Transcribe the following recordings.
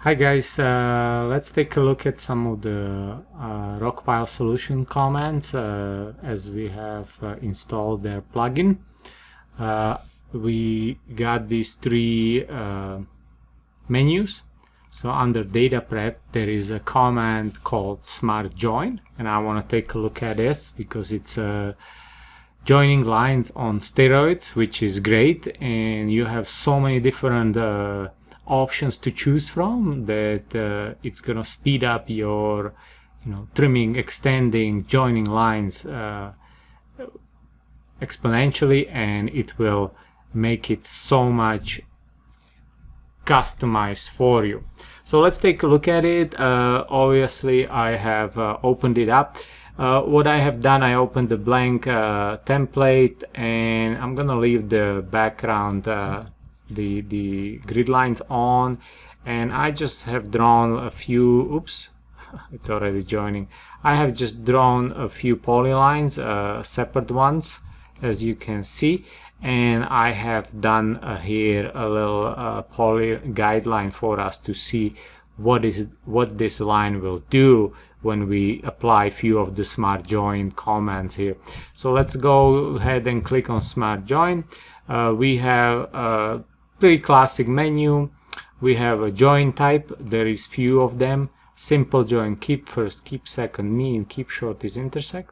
Hi guys, let's take a look at some of the Rockpile Solution commands as we have installed their plugin. We got these three menus. So under data prep there is a command called smart join, and I want to take a look at this because it's joining lines on steroids, which is great, and you have so many different options to choose from that it's gonna speed up your trimming, extending, joining lines exponentially, and it will make it so much customized for you. So let's take a look at it. Obviously I have opened it up. What I have done, I opened the blank template, and I'm gonna leave the background the grid lines on, and I just have drawn a few it's already joining. I have just drawn a few polylines, separate ones, as you can see, and I have done here a little poly guideline for us to see what this line will do when we apply a few of the smart join commands here. So let's go ahead and click on smart join. We have a pretty classic menu. We have a join type. There is few of them: simple join, keep first, keep second, mean, keep short is intersect.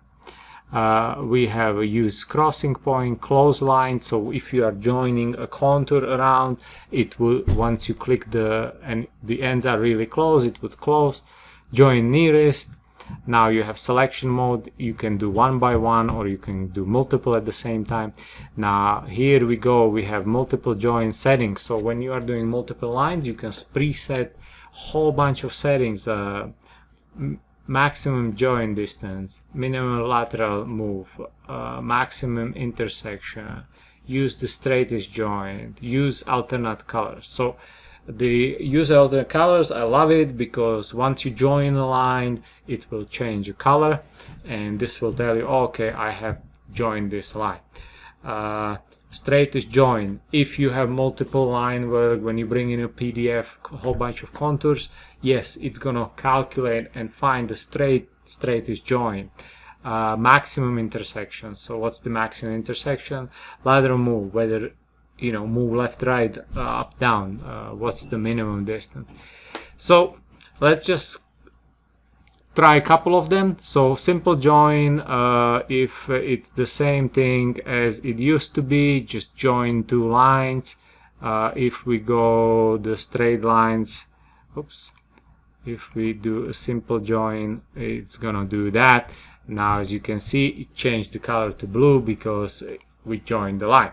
We have a use crossing point, close line. So if you are joining a contour around, it will, once you click and the ends are really close, it would close. Join nearest. Now you have selection mode. You can do one by one, or you can do multiple at the same time. Now here we go, we have multiple join settings. So when you are doing multiple lines, you can preset whole bunch of settings: maximum join distance, minimum lateral move, maximum intersection, use the straightest joint, use alternate colors. So the use alternate colors, I love it, because once you join a line, it will change the color, and this will tell you, okay, I have joined this line. Straightest join, if you have multiple line work, when you bring in a PDF, a whole bunch of contours, yes, it's gonna calculate and find the straightest join. Maximum intersection, so what's the maximum intersection? Lateral move, whether move left, right, up, down, what's the minimum distance. So let's just try a couple of them. So simple join, if it's the same thing as it used to be, just join two lines. If we go the straight lines, if we do a simple join, it's gonna do that. Now as you can see, it changed the color to blue because we joined the line.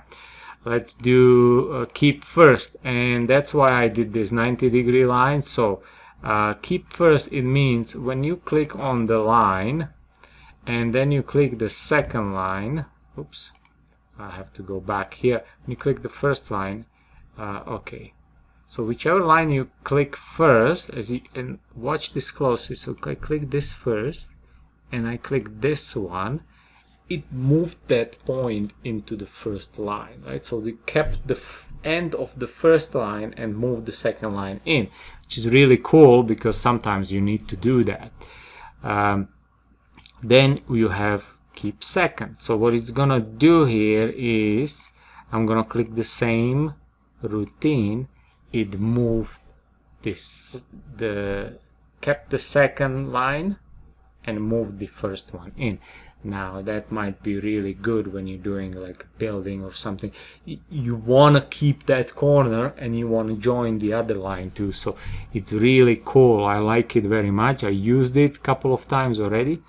Let's do keep first, and that's why I did this 90-degree line. So keep first, it means when you click on the line and then you click the second line, I have to go back here. When you click the first line, okay, so whichever line you click first, and watch this closely. So I click this first and I click this one, it moved that point into the first line, right? So we kept the end of the first line and moved the second line in, which is really cool because sometimes you need to do that. Then you have keep second. So what it's gonna do here is I'm gonna click the same routine. It moved kept the second line and moved the first one in. Now that might be really good when you're doing like a building or something. You want to keep that corner and you want to join the other line too. So it's really cool. I like it very much. I used it a couple of times already.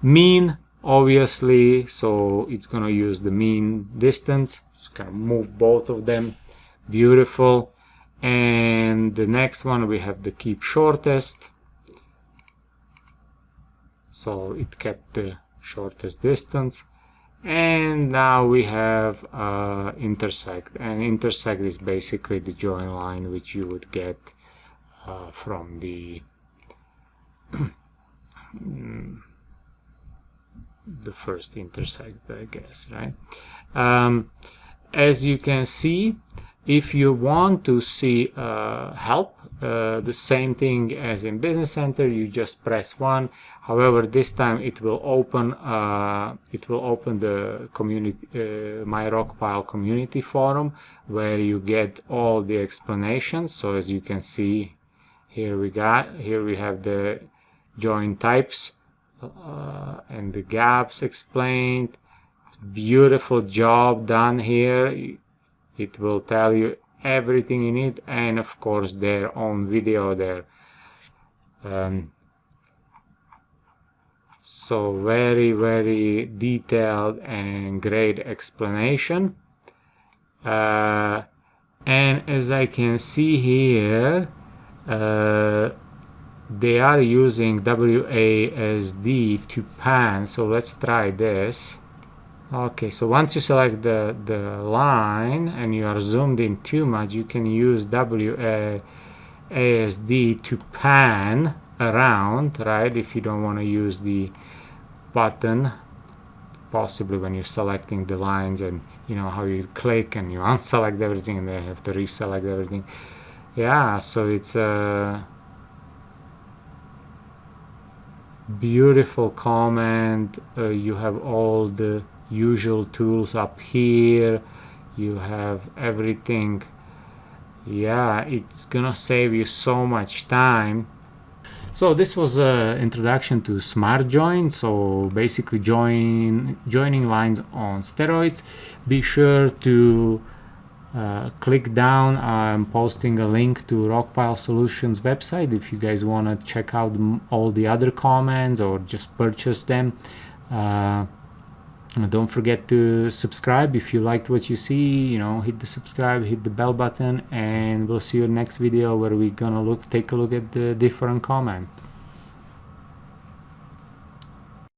Mean, obviously, so it's gonna use the mean distance. It's gonna move both of them. Beautiful. And the next one, we have the keep shortest. So it kept the shortest distance. And now we have intersect, and intersect is basically the join line which you would get from the first intersect, I guess, right? As you can see, If you want to see help, the same thing as in Business Center, you just press 1. However, this time it will open the community, my Rockpile community forum, where you get all the explanations. So as you can see, here we have the join types and the gaps explained. It's a beautiful job done here. It will tell you everything you need, and of course their own video there. So very detailed and great explanation. And as I can see here, they are using WASD to pan. So let's try this. Okay, so once you select the line and you are zoomed in too much, you can use WASD to pan around, right? If you don't want to use the button, possibly when you're selecting the lines, and you know how you click and you unselect everything and then you have to reselect everything. Yeah, so it's a beautiful comment. You have all the usual tools up here, you have everything. Yeah, it's gonna save you so much time. So this was an introduction to Smart Join. So basically joining lines on steroids. Be sure to click down. I'm posting a link to Rockpile Solutions website if you guys want to check out all the other comments or just purchase them. Don't forget to subscribe if you liked what you see. You know, hit the subscribe, hit the bell button, and we'll see you next video where we're gonna take a look at the different comment.